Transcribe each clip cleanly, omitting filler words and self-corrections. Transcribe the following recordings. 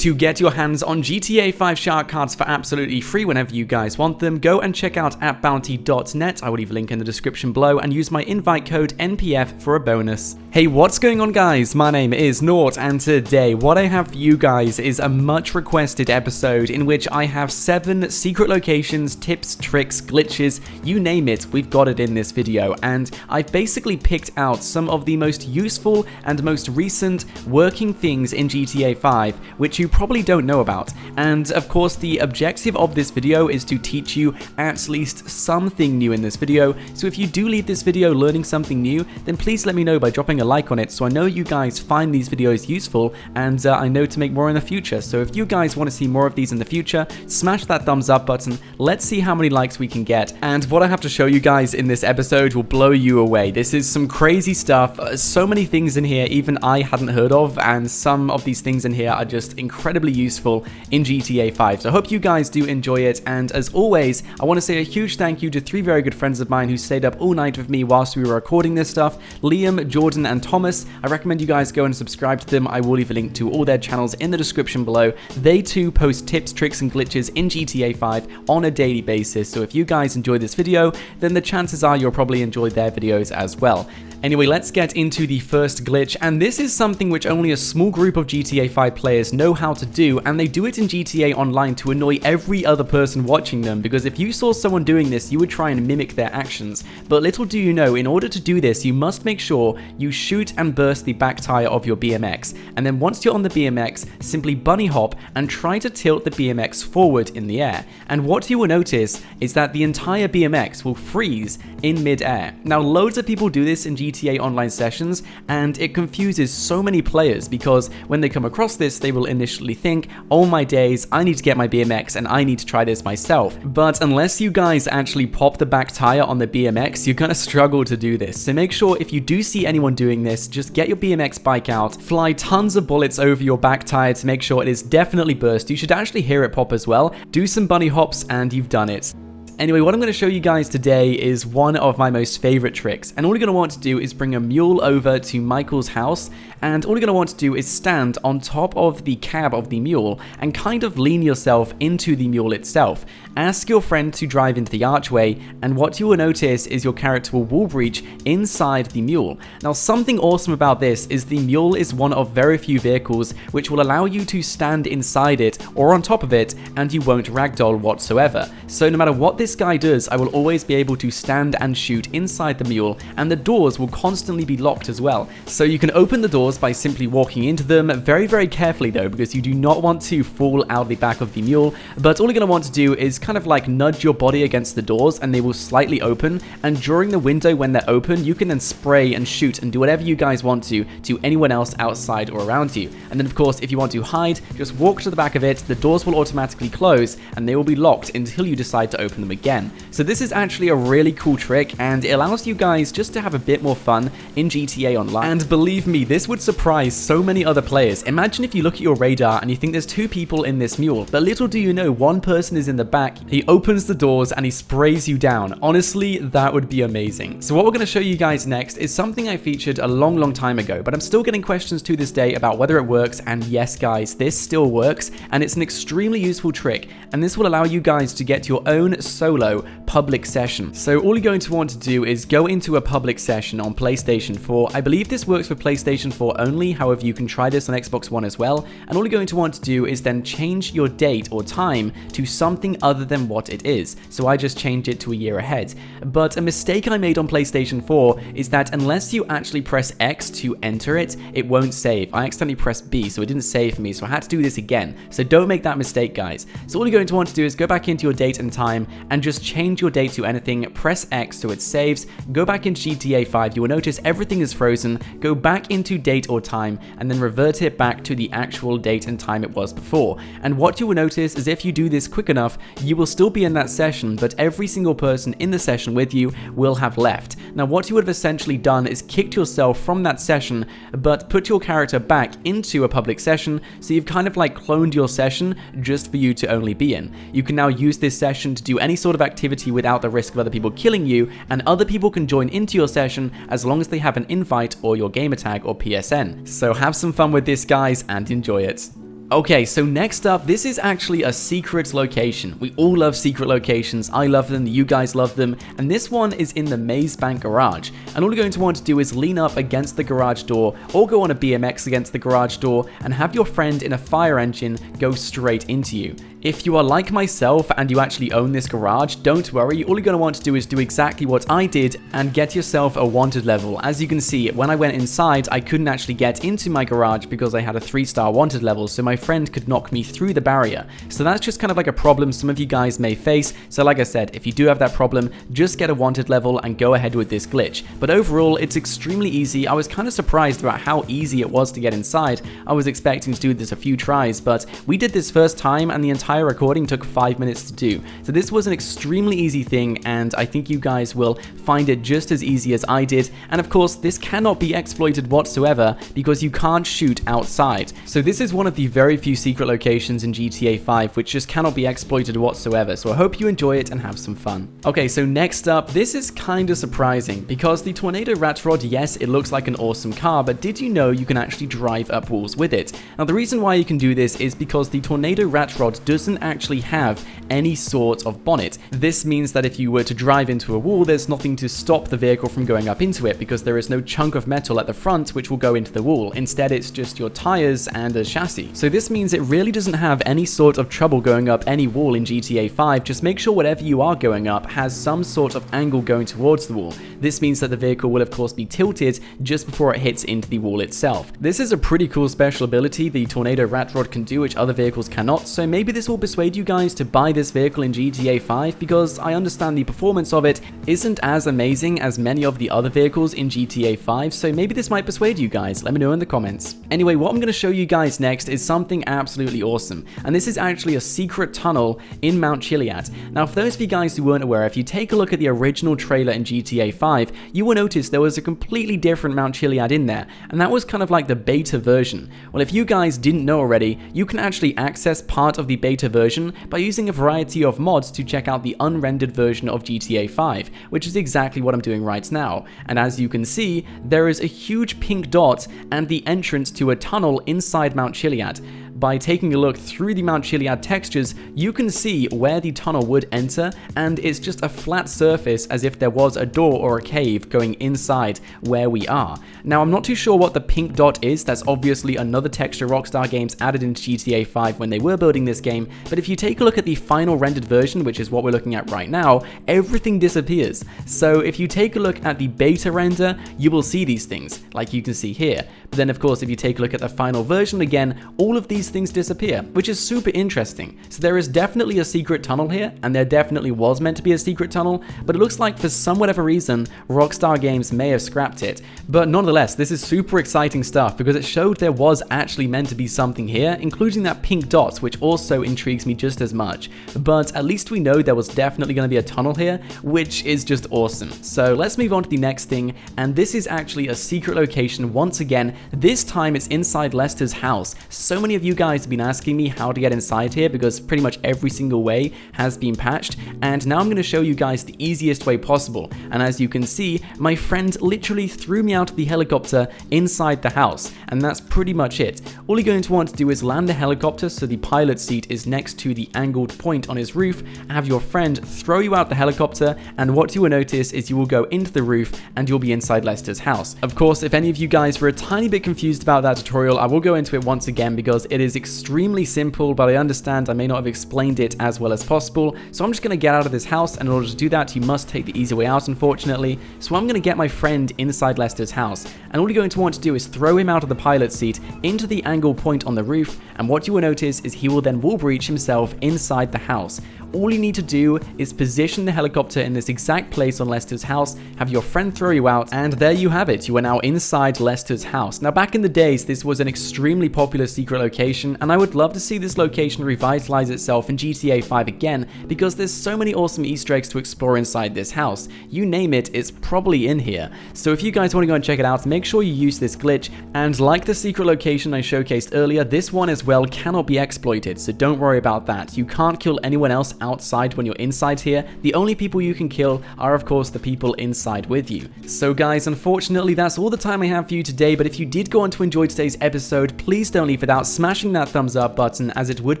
To get your hands on GTA 5 shark cards for absolutely free whenever you guys want them, go and check out appbounty.net. I will leave a link in the description below and use my invite code NPF for a bonus. Hey, what's going on guys? My name is Nort and today what I have for you guys is a much requested episode in which I have 7 secret locations, tips, tricks, glitches, you name it, we've got it in this video, and I've basically picked out some of the most useful and most recent working things in GTA 5 which you probably don't know about. And of course the objective of this video is to teach you at least something new in this video, so if you do leave this video learning something new, then please let me know by dropping a like on it so I know you guys find these videos useful and I know to make more in the future. So if you guys want to see more of these in the future, smash that thumbs up button, let's see how many likes we can get. And what I have to show you guys in this episode will blow you away. This is some crazy stuff, so many things in here even I hadn't heard of, and some of these things in here are just incredibly useful in GTA 5. So I hope you guys do enjoy it, and as always, I want to say a huge thank you to 3 very good friends of mine who stayed up all night with me whilst we were recording this stuff: Liam, Jordan, and Thomas. I recommend you guys go and subscribe to them. I will leave a link to all their channels in the description below. They too post tips, tricks, and glitches in GTA 5 on a daily basis, so if you guys enjoy this video, then the chances are you'll probably enjoy their videos as well. Anyway, let's get into the first glitch, and this is something which only a small group of GTA 5 players know how to do, and they do it in GTA Online to annoy every other person watching them, because if you saw someone doing this, you would try and mimic their actions. But little do you know, in order to do this, you must make sure you shoot and burst the back tire of your BMX, and then once you're on the BMX, simply bunny hop and try to tilt the BMX forward in the air. And what you will notice is that the entire BMX will freeze in mid-air. Now, loads of people do this in GTA Online sessions, and it confuses so many players because when they come across this, they will initially think, oh my days, I need to get my BMX and I need to try this myself. But unless you guys actually pop the back tire on the BMX, you're gonna struggle to do this. So make sure if you do see anyone doing this, just get your BMX bike out, fly tons of bullets over your back tire to make sure it is definitely burst. You should actually hear it pop as well. Do some bunny hops and you've done it. Anyway, what I'm going to show you guys today is one of my most favorite tricks, and all you're going to want to do is bring a mule over to Michael's house, and all you're going to want to do is stand on top of the cab of the mule and kind of lean yourself into the mule itself. Ask your friend to drive into the archway, and what you will notice is your character will wall breach inside the mule. Now, something awesome about this is the mule is one of very few vehicles which will allow you to stand inside it or on top of it, and you won't ragdoll whatsoever. So no matter what this guy does, I will always be able to stand and shoot inside the mule, and the doors will constantly be locked as well. So you can open the doors by simply walking into them, very carefully though, because you do not want to fall out the back of the mule. But all you're going to want to do is kind of like nudge your body against the doors and they will slightly open, and during the window when they're open, you can then spray and shoot and do whatever you guys want to anyone else outside or around you. And then of course, if you want to hide, just walk to the back of it, the doors will automatically close and they will be locked until you decide to open them again. So this is actually a really cool trick, and it allows you guys just to have a bit more fun in GTA Online. And believe me, this would surprise so many other players. Imagine if you look at your radar and you think there's 2 people in this mule, but little do you know, one person is in the back, he opens the doors and he sprays you down. Honestly, that would be amazing. So what we're going to show you guys next is something I featured a long time ago, but I'm still getting questions to this day about whether it works, and yes guys, this still works, and it's an extremely useful trick, and this will allow you guys to get your own solo public session. So all you're going to want to do is go into a public session on PlayStation 4. I believe this works for PlayStation 4 only, however you can try this on Xbox One as well, and all you're going to want to do is then change your date or time to something other than what it is. So I just changed it to a year ahead. But a mistake I made on PlayStation 4 is that unless you actually press X to enter it, it won't save. I accidentally pressed B, so it didn't save for me, so I had to do this again. So don't make that mistake, guys. So all you're going to want to do is go back into your date and time and just change your date to anything, press X so it saves, go back into GTA 5, you will notice everything is frozen, go back into date or time, and then revert it back to the actual date and time it was before. And what you will notice is if you do this quick enough, you will still be in that session, but every single person in the session with you will have left. Now what you would have essentially done is kicked yourself from that session, but put your character back into a public session, so you've kind of like cloned your session just for you to only be in. You can now use this session to do any sort of activity without the risk of other people killing you, and other people can join into your session as long as they have an invite or your gamertag or PSN. So have some fun with this guys and enjoy it. Okay, so next up, this is actually a secret location. We all love secret locations. I love them, you guys love them, and this one is in the Maze Bank garage. And all you're going to want to do is lean up against the garage door, or go on a BMX against the garage door, and have your friend in a fire engine go straight into you. If you are like myself and you actually own this garage, don't worry, all you're going to want to do is do exactly what I did and get yourself a wanted level. As you can see, when I went inside, I couldn't actually get into my garage because I had a 3-star wanted level, so my friend could knock me through the barrier. So that's just kind of like a problem some of you guys may face. So like I said, if you do have that problem, just get a wanted level and go ahead with this glitch. But overall, it's extremely easy. I was kind of surprised about how easy it was to get inside. I was expecting to do this a few tries, but we did this first time and the entire recording took 5 minutes to do. So this was an extremely easy thing, and I think you guys will find it just as easy as I did. And of course, this cannot be exploited whatsoever because you can't shoot outside. So this is one of the very few secret locations in GTA 5 which just cannot be exploited whatsoever. So I hope you enjoy it and have some fun. Okay, so next up, this is kind of surprising because the Tornado Rat Rod, yes, it looks like an awesome car, but did you know you can actually drive up walls with it? Now the reason why you can do this is because the Tornado Rat Rod doesn't actually have any sort of bonnet. This means that if you were to drive into a wall, there's nothing to stop the vehicle from going up into it because there is no chunk of metal at the front which will go into the wall. Instead, it's just your tires and a chassis. So this means it really doesn't have any sort of trouble going up any wall in GTA 5. Just make sure whatever you are going up has some sort of angle going towards the wall. This means that the vehicle will of course be tilted just before it hits into the wall itself. This is a pretty cool special ability the Tornado Rat Rod can do which other vehicles cannot, so maybe this will persuade you guys to buy this vehicle in GTA 5 because I understand the performance of it isn't as amazing as many of the other vehicles in GTA 5, so maybe this might persuade you guys. Let me know in the comments. Anyway, what I'm going to show you guys next is something absolutely awesome, and this is actually a secret tunnel in Mount Chiliad. Now, for those of you guys who weren't aware, if you take a look at the original trailer in GTA 5, you will notice there was a completely different Mount Chiliad in there, and that was kind of like the beta version. Well, if you guys didn't know already, you can actually access part of the beta version by using a variety of mods to check out the unrendered version of GTA 5, which is exactly what I'm doing right now. And as you can see, there is a huge pink dot and the entrance to a tunnel inside Mount Chiliad. By taking a look through the Mount Chiliad textures, you can see where the tunnel would enter, and it's just a flat surface as if there was a door or a cave going inside where we are. Now, I'm not too sure what the pink dot is. That's obviously another texture Rockstar Games added into GTA 5 when they were building this game, but if you take a look at the final rendered version, which is what we're looking at right now, everything disappears. So if you take a look at the beta render, you will see these things, like you can see here. But then, of course, if you take a look at the final version again, all of these things disappear, which is super interesting. So there is definitely a secret tunnel here, and there definitely was meant to be a secret tunnel, but it looks like for some whatever reason, Rockstar Games may have scrapped it. But nonetheless, this is super exciting stuff because it showed there was actually meant to be something here, including that pink dot, which also intrigues me just as much. But at least we know there was definitely going to be a tunnel here, which is just awesome. So let's move on to the next thing, and this is actually a secret location once again. This time it's inside Lester's house. So many of you guys have been asking me how to get inside here because pretty much every single way has been patched, and now I'm going to show you guys the easiest way possible. And as you can see, my friend literally threw me out of the helicopter inside the house, and that's pretty much it. All you're going to want to do is land the helicopter so the pilot seat is next to the angled point on his roof, have your friend throw you out the helicopter, and what you will notice is you will go into the roof and you'll be inside Lester's house. Of course, if any of you guys were a tiny bit confused about that tutorial, I will go into it once again because it is extremely simple, but I understand I may not have explained it as well as possible. So I'm just going to get out of this house, and in order to do that, you must take the easy way out, unfortunately. So I'm going to get my friend inside Lester's house, and all you're going to want to do is throw him out of the pilot seat into the angle point on the roof, and what you will notice is he will then wall breach himself inside the house. All you need to do is position the helicopter in this exact place on Lester's house, have your friend throw you out, and there you have it. You are now inside Lester's house. Now, back in the days, this was an extremely popular secret location, and I would love to see this location revitalize itself in GTA 5 again, because there's so many awesome Easter eggs to explore inside this house. You name it, it's probably in here. So if you guys want to go and check it out, make sure you use this glitch, and like the secret location I showcased earlier, this one as well cannot be exploited, so don't worry about that. You can't kill anyone else outside when you're inside here. The only people you can kill are, of course, the people inside with you. So guys, unfortunately, that's all the time I have for you today, but if you did go on to enjoy today's episode, please don't leave without smashing smashing that thumbs up button, as it would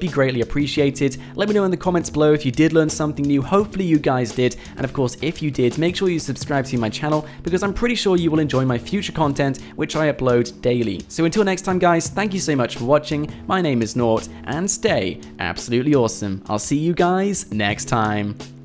be greatly appreciated. Let me know in the comments below if you did learn something new. Hopefully you guys did, and of course if you did, make sure you subscribe to my channel, because I'm pretty sure you will enjoy my future content, which I upload daily. So until next time guys, thank you so much for watching. My name is Nort, and stay absolutely awesome. I'll see you guys next time.